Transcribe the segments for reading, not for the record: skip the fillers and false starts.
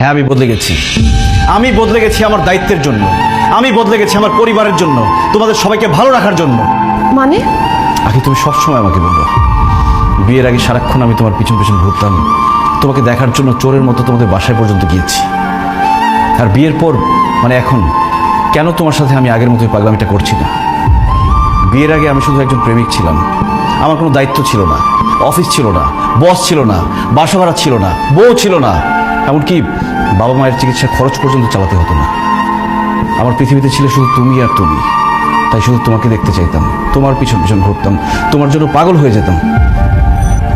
হ্যাঁ, আমি বদলে গেছি। আমি বদলে গেছি আমার দায়িত্বের জন্য। আমি বদলে গেছি আমার পরিবারের জন্য, তোমাদের সবাইকে ভালো রাখার জন্য। মানে? আগে তুমি সবসময় আমাকে বললো, বিয়ের আগে সারাক্ষণ আমি তোমার পিছন পিছন ঘুরতাম, তোমাকে দেখার জন্য চোরের মতো তোমাদের বাসায় পর্যন্ত গিয়েছি। আর বিয়ের পর মানে এখন কেন তোমার সাথে আমি আগের মতোই পাগলামিটা করছি না? বিয়ের আগে আমি শুধু একজন প্রেমিক ছিলাম, আমার কোনো দায়িত্ব ছিল না, অফিস ছিল না, বস ছিল না, বাসা ভাড়া ছিল না, বউ ছিল না, এমনকি বাবা মায়ের চিকিৎসার খরচ পর্যন্ত চালাতে হতো না। আমার পৃথিবীতে ছিল শুধু তুমি আর তুমি। তাই শুধু তোমাকে দেখতে চাইতাম, তোমার পিছন পিছন ঘুরতাম, তোমার জন্য পাগল হয়ে যেতাম।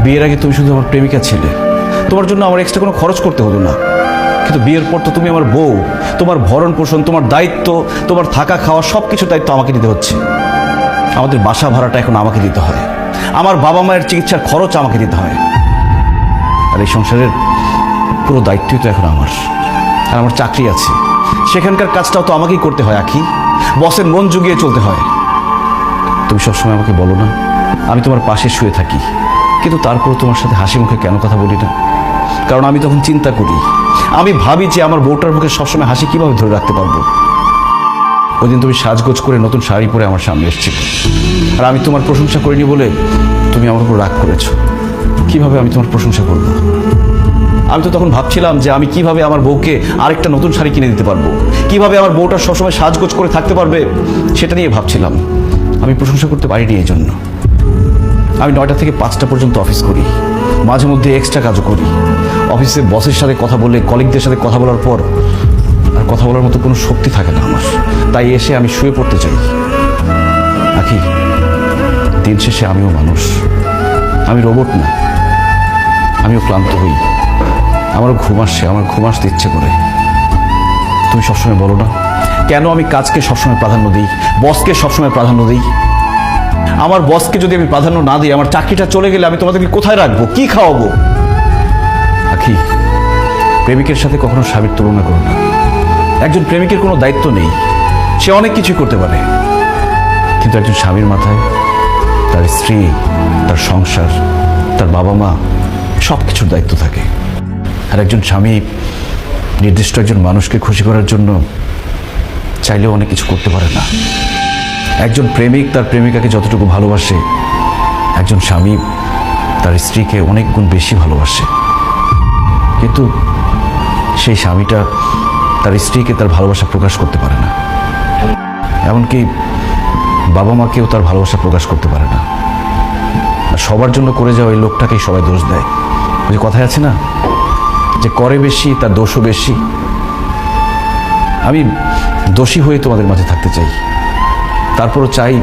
বিয়ের আগে তুমি শুধু আমার প্রেমিকা ছিলে, তোমার জন্য আমার এক্সট্রা কোনো খরচ করতে হতো না। কিন্তু বিয়ের পর তো তুমি আমার বউ, তোমার ভরণ পোষণ, তোমার দায়িত্ব, তোমার থাকা খাওয়া সব কিছু দায়িত্ব আমাকে নিতে হচ্ছে। আমাদের বাসা ভাড়াটা এখন আমাকে দিতে হয়, আমার বাবা মায়ের চিকিৎসার খরচ আমাকে দিতে হয়। আর এই সংসারের পুরো দায়িত্বই তো এখন আমার। আর আমার চাকরি আছে, সেখানকার কাজটাও তো আমাকেই করতে হয় আখি। বসের মন জুগিয়ে চলতে হয়। তুমি সবসময় আমাকে বলো না আমি তোমার পাশে শুয়ে থাকি, কিন্তু তারপরও তোমার সাথে হাসি মুখে কেন কথা বলি না? কারণ আমি তখন চিন্তা করি, আমি ভাবি যে আমার বউটার মুখে সবসময় হাসি কিভাবে ধরে রাখতে পারবো। ওই দিন তুমি সাজগোজ করে নতুন শাড়ি পরে আমার সামনে এসেছিলে, আর আমি তোমার প্রশংসা করিনি বলে তুমি আমার উপর রাগ করেছো। কিভাবে আমি তোমার প্রশংসা করবো? আমি তো তখন ভাবছিলাম যে আমি কিভাবে আমার বউকে আরেকটা নতুন শাড়ি কিনে দিতে পারবো, কিভাবে আমার বউটা সবসময় সাজগোজ করে থাকতে পারবে, সেটা নিয়ে ভাবছিলাম। আমি প্রশংসা করতে পারিনি এই জন্য। আমি 9টা থেকে 5টা পর্যন্ত অফিস করি, মাঝে মধ্যে এক্সট্রা কাজও করি। অফিসে বসের সাথে কথা বলে, কলিগদের সাথে কথা বলার পর আর কথা বলার মতো কোনো শক্তি থাকে না আমার। তাই এসে আমি শুয়ে পড়তে চাই। আখি, দিন শেষে আমিও মানুষ, আমি রোবট না। আমিও ক্লান্ত হই, আমারও ঘুম আসছে, আমার ঘুম আসতে ইচ্ছে করে। তুমি সবসময় বলো না কেন আমি কাজকে সবসময় প্রাধান্য দিই, বসকে সবসময় প্রাধান্য দিই? আমার বসকে যদি আমি প্রাধান্য না দিই, আমার চাকরিটা চলে গেলে আমি তোমাদেরকে কোথায় রাখবো, কি খাওয়াবো? আখি, প্রেমিকের সাথে কখনো স্বামীর তুলনা করো না। একজন প্রেমিকের কোনো দায়িত্ব নেই, সে অনেক কিছুই করতে পারে। কিন্তু একজন স্বামীর মাথায় তার স্ত্রী, তার সংসার, তার বাবা মা সব কিছুর দায়িত্ব থাকে। আর একজন স্বামী নির্দিষ্ট একজন মানুষকে খুশি করার জন্য চাইলেও অনেক কিছু করতে পারে না। একজন প্রেমিক তার প্রেমিকাকে যতটুকু ভালোবাসে, একজন স্বামী তার স্ত্রীকে অনেক গুণ বেশি ভালোবাসে। কিন্তু সেই স্বামীটা তার স্ত্রীকে তার ভালোবাসা প্রকাশ করতে পারে না। এমনকি বাবা মাকেও তার ভালোবাসা প্রকাশ করতে পারে না। আর সবার জন্য করে যাওয়া ওই লোকটাকেই সবাই দোষ দেয়। ওই যে কথায় আছে না, যে করে বেশি তার দোষও বেশি। আমি দোষী হয়ে তোমাদের মাঝে থাকতে চাই, তারপরও চাই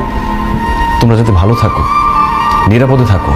তোমরা যাতে ভালো থাকো, নিরাপদে থাকো।